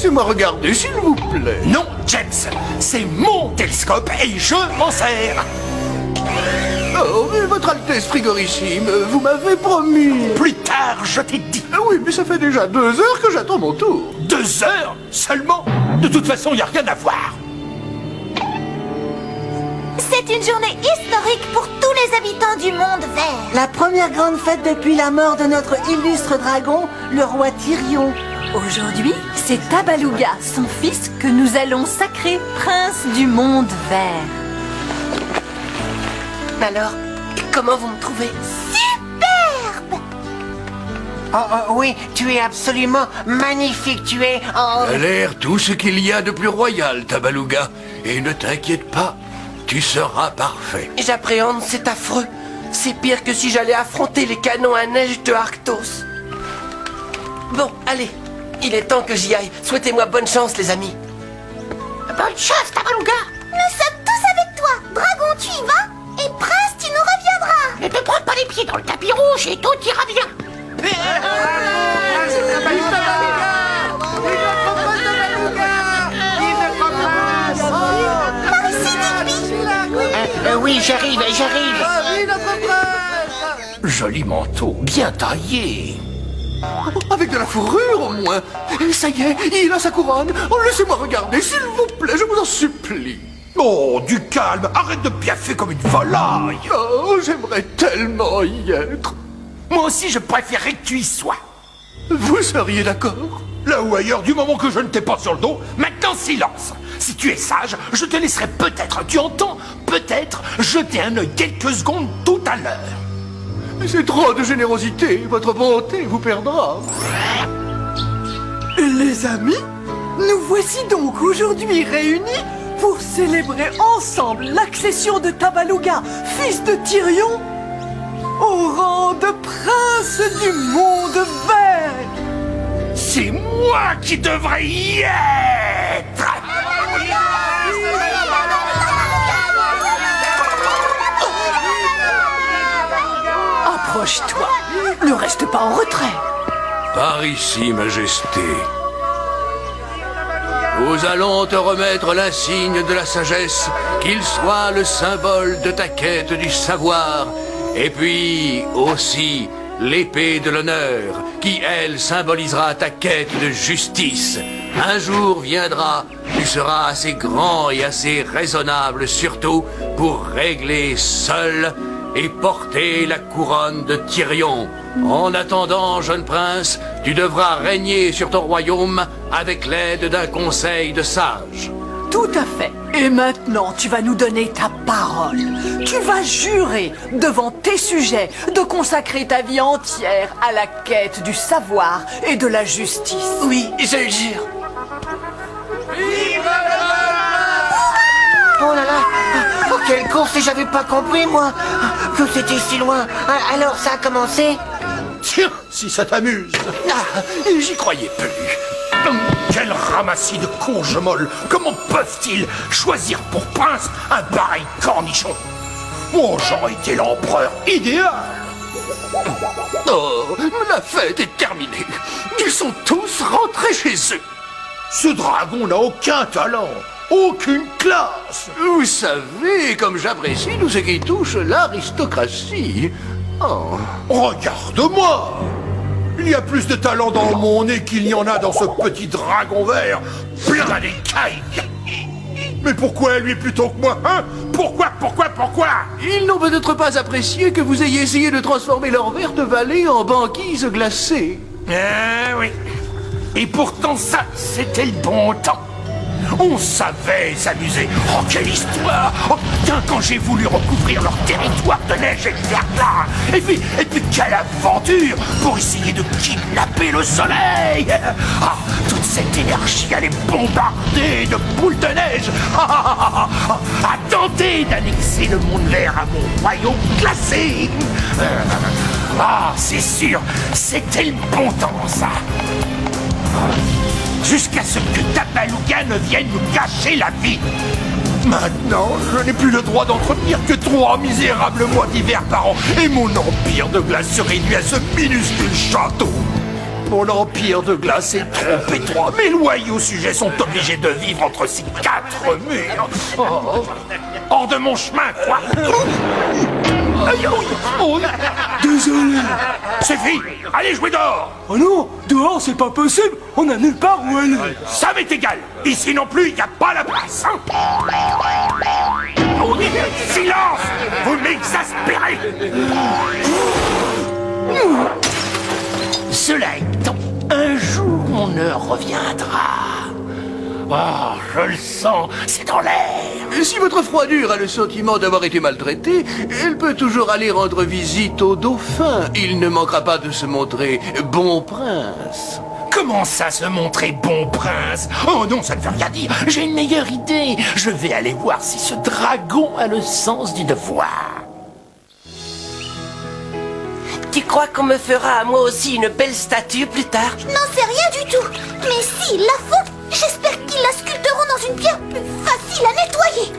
laissez-moi regarder, s'il vous plaît. Non, James, c'est mon télescope et je m'en sers. Oh, mais votre Altesse frigorissime, vous m'avez promis. Plus tard, je t'ai dit. Ah oui, mais ça fait déjà 2 heures que j'attends mon tour. 2 heures seulement? De toute façon, il n'y a rien à voir. C'est une journée historique pour tous les habitants du monde vert. La première grande fête depuis la mort de notre illustre dragon, le roi Tyrion. Aujourd'hui, c'est Tabaluga, son fils, que nous allons sacrer prince du monde vert. Alors, comment vous me trouvez? Superbe! Oh, oui, tu es absolument magnifique, tu es... Ça a l'air tout ce qu'il y a de plus royal, Tabaluga. Et ne t'inquiète pas, tu seras parfait. J'appréhende, c'est affreux. C'est pire que si j'allais affronter les canons à neige de Arctos. Bon, allez, il est temps que j'y aille. Souhaitez-moi bonne chance, les amis. Bonne chance, Tabaluga! Nous sommes tous avec toi. Dragon, tu y vas? Et prince, tu nous reviendras. Ne te prends pas les pieds dans le tapis rouge et tout ira bien. Par ici, Digby. Oui, j'arrive. Joli manteau, bien taillé. Avec de la fourrure, au moins. Et ça y est, il a sa couronne. Oh, laissez-moi regarder, s'il vous plaît, je vous en supplie. Oh, du calme, arrête de piaffer comme une volaille. Oh, j'aimerais tellement y être. Moi aussi, je préférerais que tu y sois. Vous seriez d'accord? Là ou ailleurs, du moment que je ne t'ai pas sur le dos, maintenant silence. Si tu es sage, je te laisserai peut-être, tu entends, peut-être jeter un œil quelques secondes tout à l'heure. C'est trop de générosité, votre bonté vous perdra. Les amis, nous voici donc aujourd'hui réunis pour célébrer ensemble l'accession de Tabaluga, fils de Tyrion, au rang de prince du monde vert. C'est moi qui devrais y être. Approche-toi, ne reste pas en retrait. Par ici, Majesté. Nous allons te remettre l'insigne de la sagesse, qu'il soit le symbole de ta quête du savoir, et puis aussi l'épée de l'honneur, qui, elle, symbolisera ta quête de justice. Un jour viendra, tu seras assez grand et assez raisonnable, surtout, pour régler seul et porter la couronne de Tyrion. En attendant, jeune prince, tu devras régner sur ton royaume avec l'aide d'un conseil de sages. Tout à fait. Et maintenant, tu vas nous donner ta parole. Tu vas jurer devant tes sujets de consacrer ta vie entière à la quête du savoir et de la justice. Oui, je le jure. Oh là là. Oh, quelle course, et j'avais pas compris, moi, que c'était si loin. Alors, ça a commencé? Tiens, si ça t'amuse. Ah, j'y croyais plus. Quel ramassis de courges molles. Comment peuvent-ils choisir pour prince un pareil cornichon? Oh, j'aurais été l'empereur idéal. Oh, la fête est terminée. Ils sont tous rentrés chez eux. Ce dragon n'a aucun talent, aucune classe. Vous savez, comme j'apprécie tout ce qui touche l'aristocratie. Oh. Regarde-moi. Il y a plus de talent dans mon nez qu'il n'y en a dans ce petit dragon vert, plein d'écailles. Mais pourquoi lui plutôt que moi, hein? Pourquoi? Ils n'ont peut-être pas apprécié que vous ayez essayé de transformer leur verte vallée en banquise glacée. Ah oui. Et pourtant ça, c'était le bon temps. On savait s'amuser. Oh, quelle histoire! Oh putain, quand j'ai voulu recouvrir leur territoire de neige et de verglas. Et puis quelle aventure pour essayer de kidnapper le soleil! Ah, toute cette énergie allait bombarder de boules de neige! À tenter d'annexer le monde vert à mon royaume glacé! Ah, c'est sûr, c'était le bon temps, ça! Jusqu'à ce que Tabaluga ne vienne nous gâcher la vie. Maintenant, je n'ai plus le droit d'entretenir que 3 misérables mois d'hiver par an, et mon empire de glace se réduit à ce minuscule château. mon empire de glace est trop étroit. Mes loyaux sujets sont obligés de vivre entre ces 4 murs. Oh. Hors de mon chemin, quoi. Aïe, oh, Désolé. c'est fini. Allez jouer dehors. Oh non, dehors c'est pas possible, on a nulle part où aller. Ça m'est égal. Ici non plus, il n'y a pas la place. Hein. Oh, silence. Vous m'exaspérez. Cela étant, un jour mon heure reviendra. Oh, je le sens, c'est dans l'air. Si votre froidure a le sentiment d'avoir été maltraitée, elle peut toujours aller rendre visite au dauphin. Il ne manquera pas de se montrer bon prince. Comment ça se montrer bon prince? Oh non, ça ne veut rien dire. J'ai une meilleure idée. Je vais aller voir si ce dragon a le sens du devoir. Tu crois qu'on me fera à moi aussi une belle statue plus tard? Je n'en sais rien du tout. Mais s'ils la font, j'espère qu'ils la sculpteront dans une pierre plus facile à nettoyer.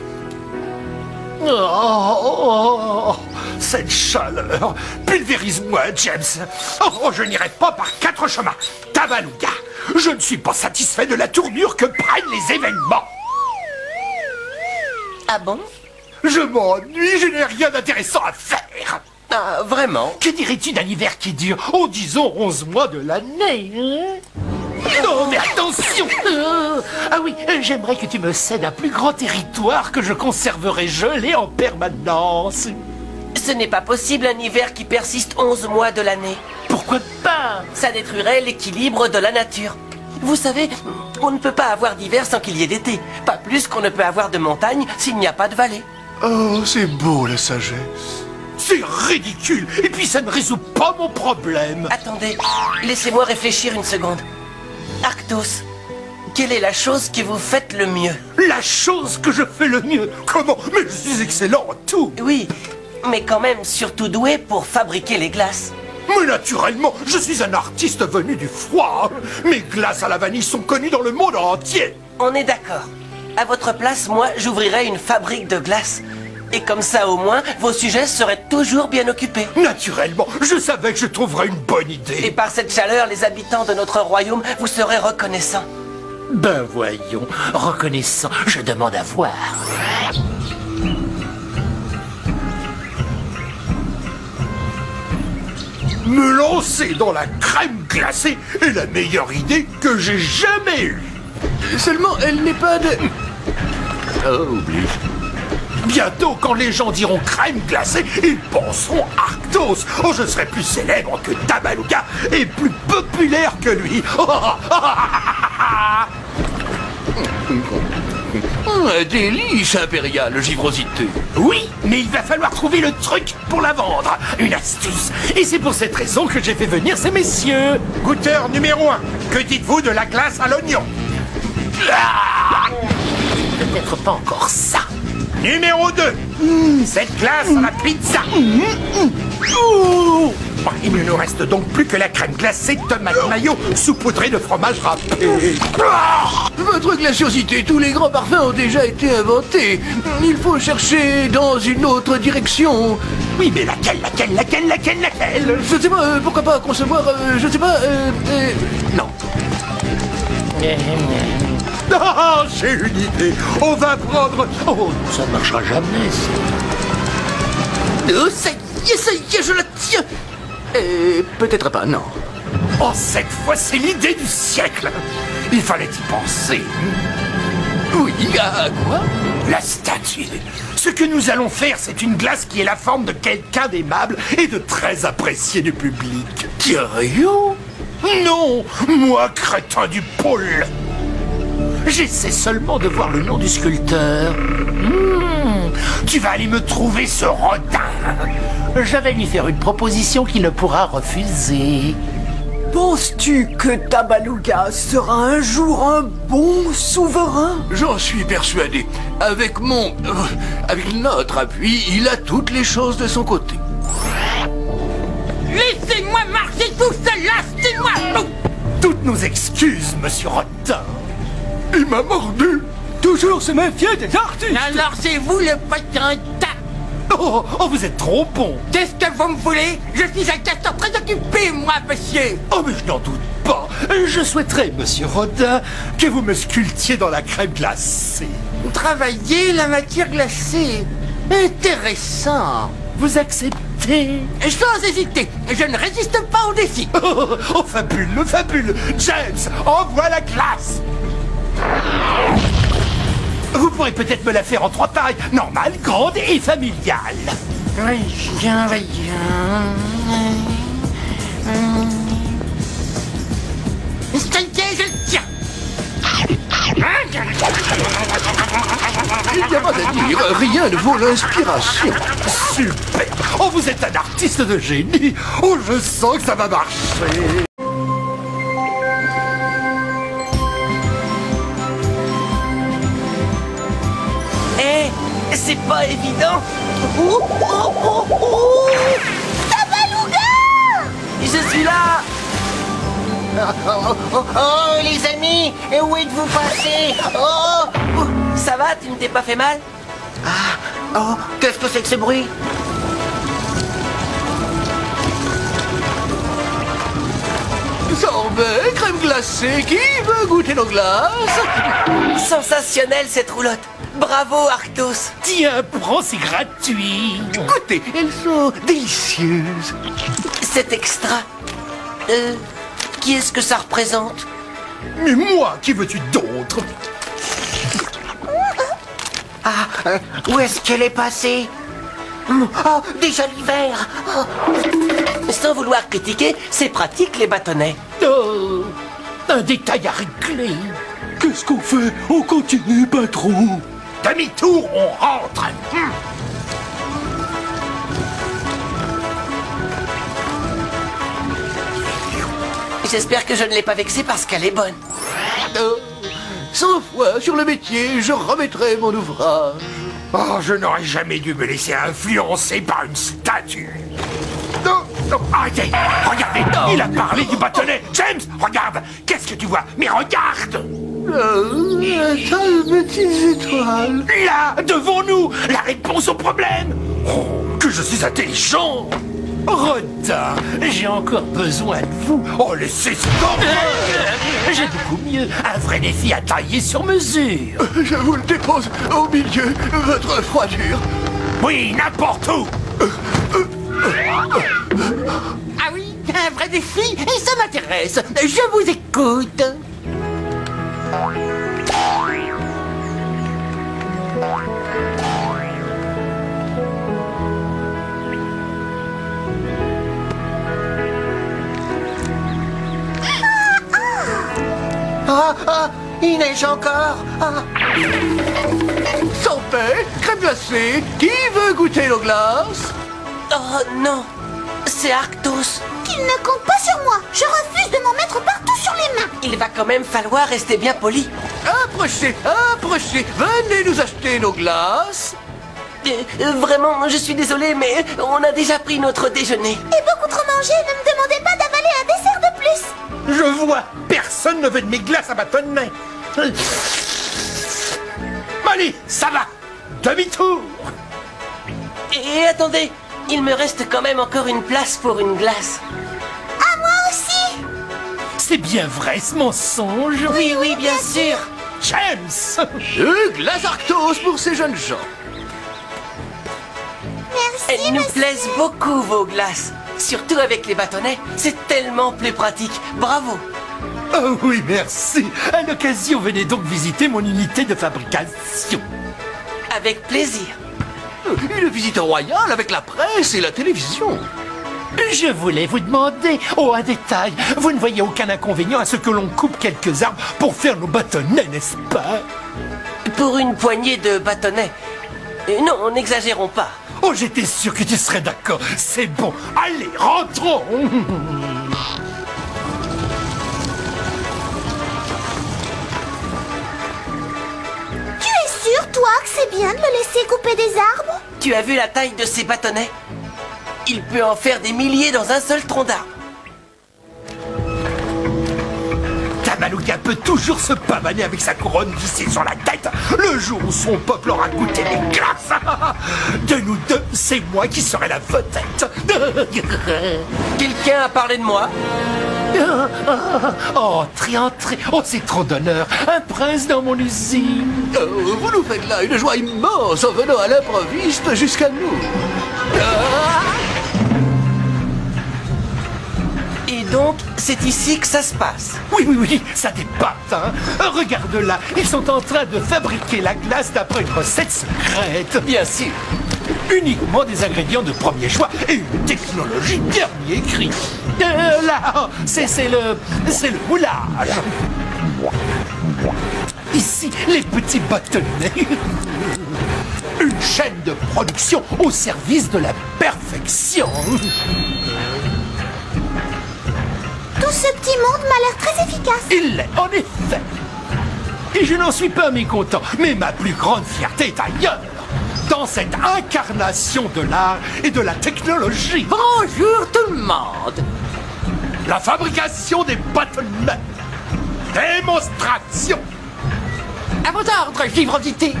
Oh, cette chaleur. Pulvérise-moi, James. Oh, je n'irai pas par 4 chemins. Tabaluga, je ne suis pas satisfait de la tournure que prennent les événements. Ah bon? Je m'ennuie, je n'ai rien d'intéressant à faire. Ah, vraiment? Que dirais-tu d'un hiver qui dure, oh disons, 11 mois de l'année, hein? Non, mais attention! Ah oui, j'aimerais que tu me cèdes un plus grand territoire que je conserverai gelé en permanence. Ce n'est pas possible un hiver qui persiste 11 mois de l'année. Pourquoi pas? Ça détruirait l'équilibre de la nature. Vous savez, on ne peut pas avoir d'hiver sans qu'il y ait d'été. Pas plus qu'on ne peut avoir de montagne s'il n'y a pas de vallée. Oh, c'est beau la sagesse. C'est ridicule, et puis ça ne résout pas mon problème. Attendez, laissez-moi réfléchir une seconde. Arctos, quelle est la chose que vous faites le mieux? La chose que je fais le mieux. Comment? Mais je suis excellent en tout. Oui, mais quand même surtout doué pour fabriquer les glaces. Mais naturellement, je suis un artiste venu du froid. Mes glaces à la vanille sont connues dans le monde entier. On est d'accord. À votre place, moi, j'ouvrirais une fabrique de glaces. Et comme ça, au moins, vos sujets seraient toujours bien occupés. Naturellement, je savais que je trouverais une bonne idée. Et par cette chaleur, les habitants de notre royaume vous seraient reconnaissants. Ben voyons, reconnaissant, je demande à voir. Me lancer dans la crème glacée est la meilleure idée que j'ai jamais eue. Seulement, elle n'est pas de... Oh, oublie. Bientôt, quand les gens diront crème glacée, ils penseront Arctos. Oh, je serai plus célèbre que Tabaluga et plus populaire que lui. Un délice impérial, givrosité. Oui, mais il va falloir trouver le truc pour la vendre. Une astuce. Et c'est pour cette raison que j'ai fait venir ces messieurs. Goûteur numéro 1, que dites-vous de la glace à l'oignon? Peut-être pas encore ça. Numéro 2, cette glace à la pizza. Il ne nous reste donc plus que la crème glacée tomate mayo saupoudrée de fromage râpé. Votre glaciosité, tous les grands parfums ont déjà été inventés. Il faut chercher dans une autre direction. Oui, mais laquelle? Je ne sais pas, pourquoi pas concevoir, je ne sais pas, non. Ah, j'ai une idée. On va prendre... Oh, ça ne marchera jamais, ça. Oh, ça y est, je la tiens. Peut-être pas, non. Oh, cette fois, c'est l'idée du siècle. Il fallait y penser. Oui, à quoi? La statue. Ce que nous allons faire, c'est une glace qui ait la forme de quelqu'un d'aimable et de très apprécié du public. Thériault? Non, moi, crétin du pôle. J'essaie seulement de voir le nom du sculpteur. Tu vas aller me trouver ce rodin. Je vais lui faire une proposition qu'il ne pourra refuser. Penses-tu que Tabaluga sera un jour un bon souverain? J'en suis persuadé. Avec notre appui, il a toutes les choses de son côté. Laissez-moi marcher tout seul, lâchez-moi! Toutes nos excuses, monsieur Rodin. Il m'a mordu. Toujours se méfier des artistes. Alors c'est vous le patin. Oh, vous êtes trop bon. Qu'est-ce que vous me voulez? Je suis un castor très occupé, moi, monsieur. Oh, mais je n'en doute pas. Je souhaiterais, monsieur Rodin, que vous me sculptiez dans la crème glacée. Travailler la matière glacée. Intéressant. Vous acceptez? Sans hésiter, je ne résiste pas au défi. Oh, fabule, fabule. James, envoie la glace. Vous pourrez peut-être me la faire en 3 tailles, normale, grande et familiale. Rien. Ça y est, je le tiens. Il n'y a pas à dire, rien ne vaut l'inspiration. Super. Oh, vous êtes un artiste de génie. Oh, je sens que ça va marcher. C'est pas évident. Tabaluga! Je suis là. Oh, les amis, où êtes-vous passés? Oh! Ça va, tu ne t'es pas fait mal? Oh, qu'est-ce que c'est que ce bruit? Sorbet, crème glacée, qui veut goûter nos glaces? Sensationnelle cette roulotte. Bravo Arctos. Tiens, prends, c'est gratuit. Goûtez, elles sont délicieuses. C'est extra. Qui est-ce que ça représente? Mais moi, qui veux-tu d'autre? Où est-ce qu'elle est passée? Oh, déjà l'hiver! Sans vouloir critiquer, c'est pratique les bâtonnets. Oh, un détail à régler. Qu'est-ce qu'on fait? On continue, patron. Demi-tour, on rentre. J'espère que je ne l'ai pas vexée parce qu'elle est bonne. 100 fois sur le métier, je remettrai mon ouvrage. Oh, je n'aurais jamais dû me laisser influencer par une statue. Non, non, arrêtez. Regardez, il a parlé du bâtonnet. James, regarde. Qu'est-ce que tu vois? Mais regarde. Tas de petites étoiles. Là, devant nous, la réponse au problème. Oh, que je suis intelligent. Rodin, j'ai encore besoin de vous. Oh, laissez ce tomber. J'ai beaucoup mieux. Un vrai défi à tailler sur mesure. Je vous le dépose au milieu, votre froidure. Oui, n'importe où. Ah oui, un vrai défi, et ça m'intéresse. Je vous écoute. Il neige encore. Sorbet, crème glacée, qui veut goûter nos glaces? Oh non, c'est Arctos. Qu'il ne compte pas sur moi. Je refuse de m'en mettre partout sur les mains. Il va quand même falloir rester bien poli. Approchez, venez nous acheter nos glaces. Vraiment, je suis désolé, mais on a déjà pris notre déjeuner. Et beaucoup trop mangé, ne me demandez pas d'avaler un dessert de plus. Je vois, personne ne veut de mes glaces à bâtonnet. Allez, ça va. Demi-tour. Et attendez, il me reste quand même encore une place pour une glace. À moi aussi. C'est bien vrai ce mensonge. Oui, bien sûr. James. Glace Arctos pour ces jeunes gens. Merci, Elles nous monsieur. plaisent beaucoup, vos glaces. Surtout avec les bâtonnets, c'est tellement plus pratique. Bravo. Oh oui, merci. À l'occasion, venez donc visiter mon unité de fabrication. Avec plaisir. Une visite royale avec la presse et la télévision. Je voulais vous demander, un détail, vous ne voyez aucun inconvénient à ce que l'on coupe quelques arbres pour faire nos bâtonnets, n'est-ce pas? Pour une poignée de bâtonnets. Non, n'exagérons pas. Oh, j'étais sûr que tu serais d'accord. C'est bon. Allez, rentrons. Tu es sûr, toi, que c'est bien de me laisser couper des arbres? Tu as vu la taille de ces bâtonnets? Il peut en faire des milliers dans un seul tronc d'arbre. Tabaluga peut toujours se pavaner avec sa couronne vissée sur la tête le jour où son peuple aura goûté les glaces. De nous deux, c'est moi qui serai la vedette. Quelqu'un a parlé de moi? Oh, entrez. Oh, c'est trop d'honneur. Un prince dans mon usine. Vous nous faites là une joie immense en venant à l'improviste jusqu'à nous. Et donc, c'est ici que ça se passe. Oui, ça dépasse, hein. Regarde là, ils sont en train de fabriquer la glace d'après une recette secrète. Bien sûr. Uniquement des ingrédients de premier choix et une technologie dernier cri. Là, c'est le moulage. Ici, les petits bâtonnets. Une chaîne de production au service de la perfection. Tout ce petit monde m'a l'air très efficace. Il l'est, en effet. Et je n'en suis pas mécontent, mais ma plus grande fierté est ailleurs. Dans cette incarnation de l'art et de la technologie. Bonjour tout le monde. La fabrication des bâtonnets. Démonstration. À vos ordres, givrosité.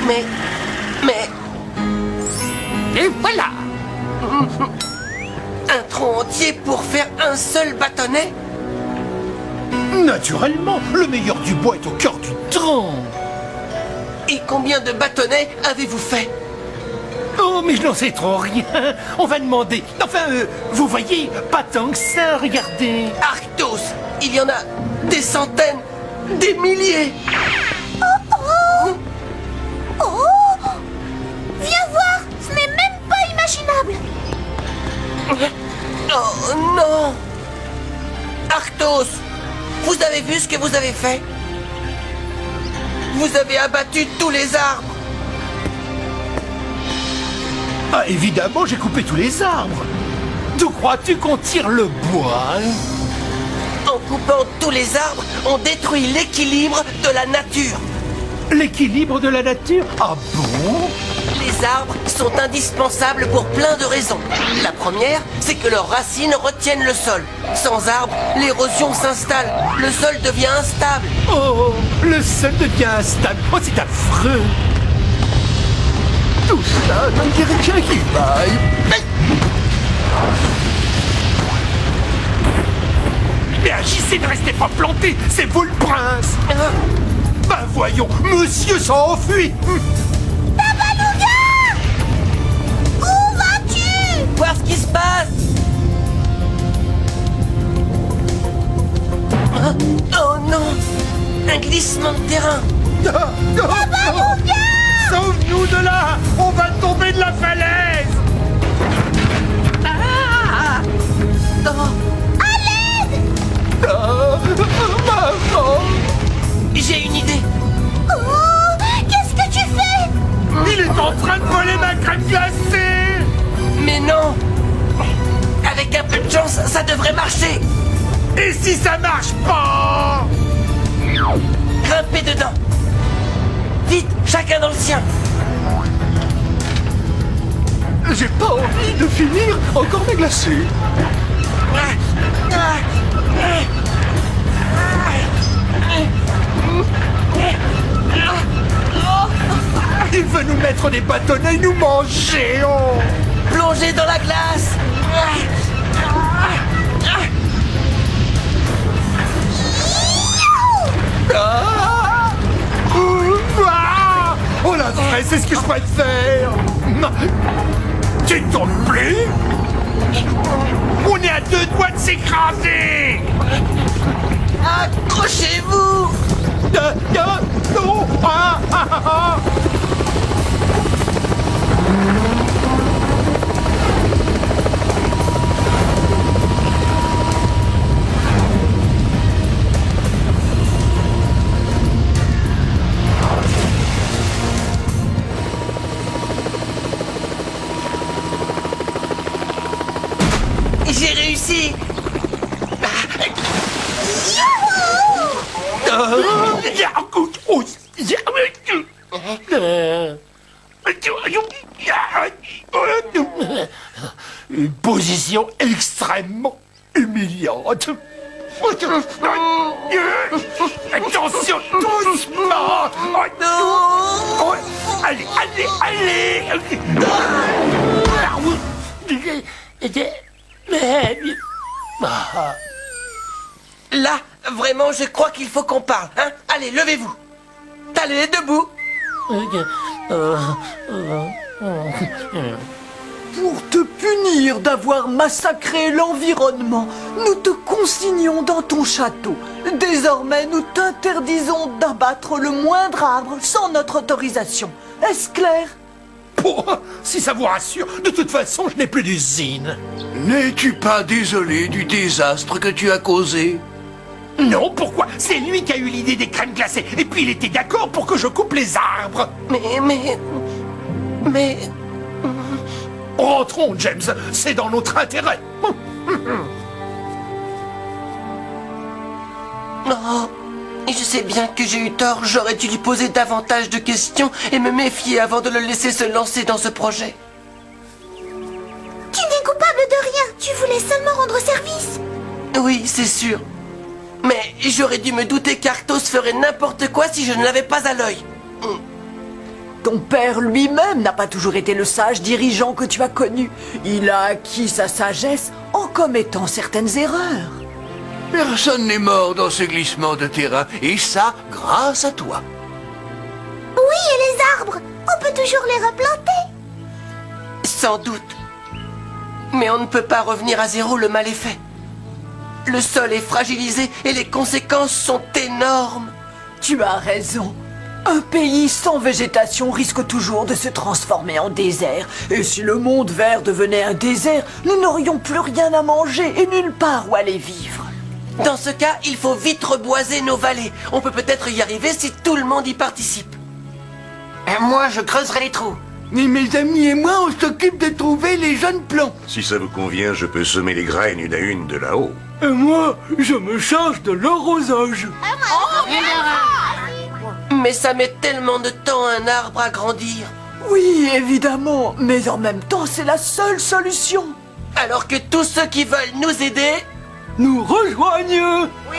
Mais... Et voilà. Un tronc entier pour faire un seul bâtonnet? Naturellement, le meilleur du bois est au cœur du tronc. Et combien de bâtonnets avez-vous fait? Oh, mais je n'en sais trop rien. On va demander. Enfin, vous voyez, pas tant que ça, regardez. Arctos, il y en a des centaines, des milliers. Oh! Viens voir, ce n'est même pas imaginable. Oh non! Arctos, vous avez vu ce que vous avez fait? Vous avez abattu tous les arbres. Ah, évidemment, j'ai coupé tous les arbres. D'où crois-tu qu'on tire le bois, hein? En coupant tous les arbres, on détruit l'équilibre de la nature. L'équilibre de la nature? Ah bon? Les arbres sont indispensables pour plein de raisons. La première, c'est que leurs racines retiennent le sol. Sans arbres, l'érosion s'installe. Le sol devient instable. Oh, le sol devient instable. Oh, c'est affreux. Tout ça, ne me dirait rien qui vaille. Mais agissez, ne restez pas plantés. C'est vous le prince. Ben voyons, monsieur s'enfuit. Tabaluga! Où vas-tu? Voir ce qui se passe. Oh non! Un glissement de terrain. Tabaluga! Sauve-nous de là. On va tomber de la falaise. Oh, Maman. j'ai une idée. Oh! Qu'est-ce que tu fais? Il est en train de voler ma crème glacée. Mais non! Avec un peu de chance, ça devrait marcher. Et si ça marche pas? Grimpez dedans. Vite, chacun dans le sien. J'ai pas envie de finir encore mes glacés. Il veut nous mettre des bâtonnets et nous manger. Oh. Plongez dans la glace. Ah. Ah. Oh la vraie, c'est ce que je préfère. Tu ne tombes plus? On est à 2 doigts de s'écraser. Accrochez-vous. Non. Ah. J'ai réussi. une position extrêmement humiliante. Attention, doucement. Allez, allez, allez. Là, vraiment, je crois qu'il faut qu'on parle, hein? Allez, levez-vous. Allez, debout. Pour te punir d'avoir massacré l'environnement, nous te consignons dans ton château. Désormais, nous t'interdisons d'abattre le moindre arbre sans notre autorisation. Est-ce clair? Bon, si ça vous rassure, de toute façon, je n'ai plus d'usine. N'es-tu pas désolé du désastre que tu as causé? Non, pourquoi? C'est lui qui a eu l'idée des crèmes glacées. Et puis il était d'accord pour que je coupe les arbres. Mais... Rentrons, James, c'est dans notre intérêt. Oh, je sais bien que j'ai eu tort. J'aurais dû lui poser davantage de questions et me méfier avant de le laisser se lancer dans ce projet. Tu n'es coupable de rien. Tu voulais seulement rendre service. Oui, c'est sûr. Mais j'aurais dû me douter qu'Arctos ferait n'importe quoi si je ne l'avais pas à l'œil. Ton père lui-même n'a pas toujours été le sage dirigeant que tu as connu. Il a acquis sa sagesse en commettant certaines erreurs. Personne n'est mort dans ce glissement de terrain, et ça, grâce à toi. Oui, et les arbres. On peut toujours les replanter. Sans doute. Mais on ne peut pas revenir à zéro, le mal est fait. Le sol est fragilisé et les conséquences sont énormes. Tu as raison. Un pays sans végétation risque toujours de se transformer en désert. Et si le monde vert devenait un désert, nous n'aurions plus rien à manger et nulle part où aller vivre. Dans ce cas, il faut vite reboiser nos vallées. On peut peut-être y arriver si tout le monde y participe. Moi, je creuserai les trous. Mais mes amis et moi, on s'occupe de trouver les jeunes plants. Si ça vous convient, je peux semer les graines une à une de là-haut. Et moi, je me charge de l'arrosage. Mais ça met tellement de temps un arbre à grandir. Oui, évidemment, mais en même temps, c'est la seule solution. Alors que tous ceux qui veulent nous aider Nous rejoignent. Oui.